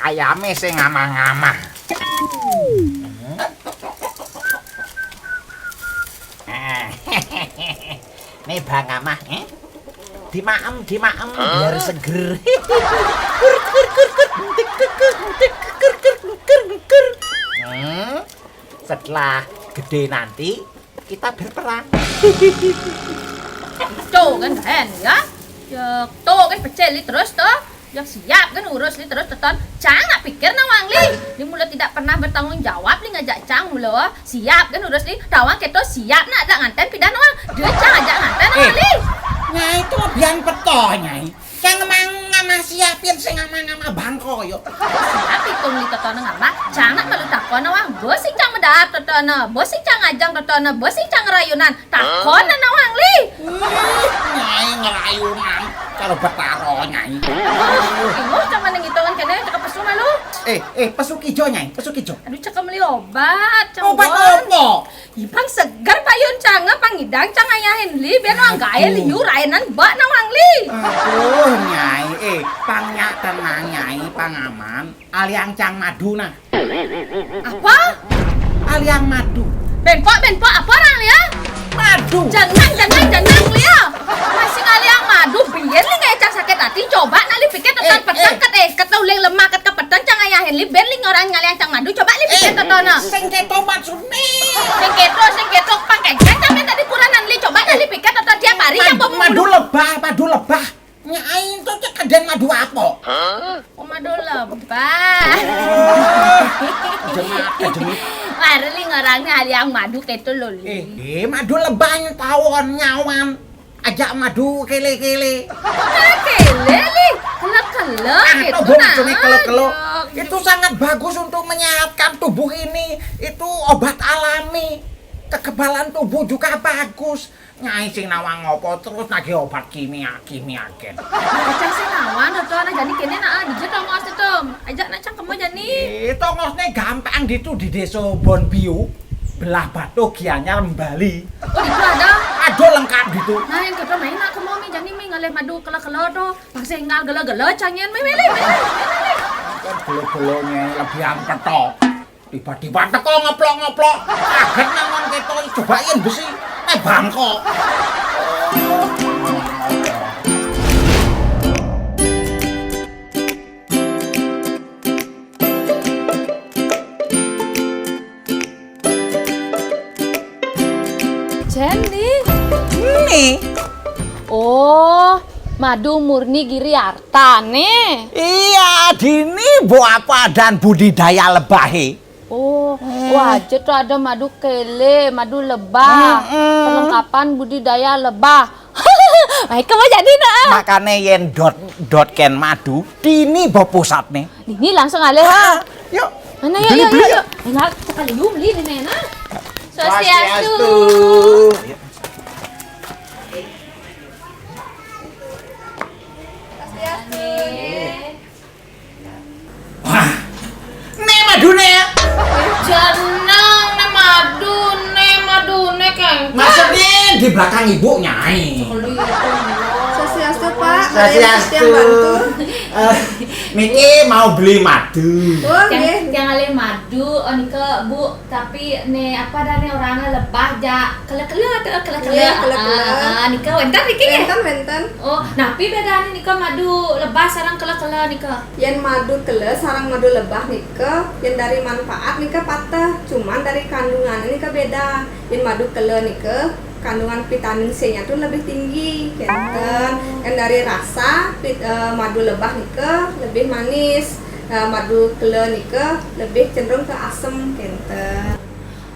ayame sing ngamah-ngamah. Nih Bang Amah, dimaem biar seger. Setelah gede nanti kita berperang. Tuh kan hen ya. Ya tuh kan pecel li terus tuh. Ya siap kan urus li terus teton. Cang nak pikir nawang li. Li mula tidak pernah bertanggung jawab li ngajak Cang mula. Siap kan urus li. Tawang keto siap nak ajak nganten pindah nawang. Dia Cang ajak nganten nawang li. Nyai itu lebihan peto nyai. Cang ngamah siapin sing ngamah bangko yo. Siap itu li teton ngamah. Cang nak malu takon nawang. Bos sing Cang medar teton. Bos sing Cang ajang teton. Bos sing Cang rayunan. Takon nawang li. Nyai ngerayunan kalau betaro nyai. Ingo Cang maneng hitungan kene cakap pesu malu. Pesuk ijo nyai, pesuk ijo. Aduh cakap beli obat. Cang Obat Bon. opo? Ibang segar payun Cang pangidang Cang ayahin li biar nawang gaya liu rainan bak nawang li. Aduh nyai, pangnya tenang nyai, pangaman. Aliang Cang madu nah. Apa? Aliang madu. Benpok apa orang ya? Madu. Jangan lia. Masih kali yang madu biar li ngaya Cang sakit hati coba nali pikir tentang petang ketau leng lemah ket kepetang Cang ayahin li biar li orang ngali yang Cang madu coba li pikir tetona. Sing keto maksudnya. Sing keto pakai Cang tadi kuranan li coba nali pikir teton tiap hari yang bawa Madu lebah. Nyai itu cekeden madu apa? Oh madu lebah. Jemit. Mari li ngorangnya hal yang madu keto loli. Madu lebah tawon nyawan. Ajak madu kele-kele. Kele li, kele gitu Kelo-kelo. Itu sangat bagus untuk menyehatkan tubuh ini. Itu obat alami. Kekebalan tubuh juga bagus. Nyai sing nawang ngopo terus nagih obat kimia ken. Cang sing nawan to ana jani kene nak dijek tongos itu. Ajak nak Cang kemo jani. Tongosne gampang ditu di desa Bonbiu. Belah Batu Gianyar Bali. Oh itu ada. Aduh lengkap gitu. Nah yang kita main nak kemo mi jani mi ngalih madu kela-kela to. Pasti ngal gela-gela Cangien mi. Kan gelo-gelonya lebih ampetok. Tiba-tiba teko ngeplok-ngeplok. Kaget nangon keto cobain besi. Bangkok. Jenny. Nih. Oh, madu murni Giri Arta nih. Iya, dini bu apa dan budidaya lebahe. Oh, wajib tuh ada madu kele, madu lebah, perlengkapan budidaya lebah. Baik, kamu jadi nak. Makanya yen dot ken madu, dini bawa pusat nih. Ini langsung alih ha. Yuk. Mana Beli. yuk. Enak sekali yuk beli ini enak. Swastiastu. Wah, nih madunya ya. Janang madu ne kan. Maksudnya di belakang ibu nyai. Swastiastu Pak. Swastiastu. Yang bantu. Niki mau beli madu. Oh nggih. Jangan alih madu, onika Bu, tapi ne apa dah ne orangnya lebah ja kele-kele. Iya, kele-kele. Nika wenten niki nggih. Wenten. Oh, napi bedane nika madu lebah sareng kele-kele nika. Yen madu kele sarang madu lebah nika, yen dari manfaat nika patah, cuman dari kandungan nika beda. Yen madu kele nika kandungan vitamin C-nya tuh lebih tinggi, kenten. Yang dari rasa madu lebah nika lebih manis, madu kele nika lebih cenderung ke asam, kenten.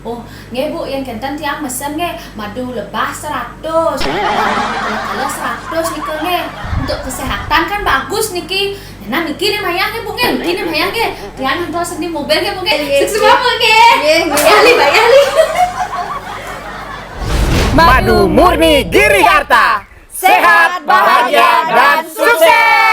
Oh, nggih Bu, yang kenten tiang mesen nggih madu lebah 100. Kalau 100 nika nggih. Untuk kesehatan kan bagus niki. Nah niki nih mayang nggih Bu nggih. Niki nih mayang nggih. Tiang hentos di mobil nggih Bu nggih. Sukses Bu nggih. Nggih. Bayali. Madu murni Giri Harta. Sehat, bahagia, dan sukses.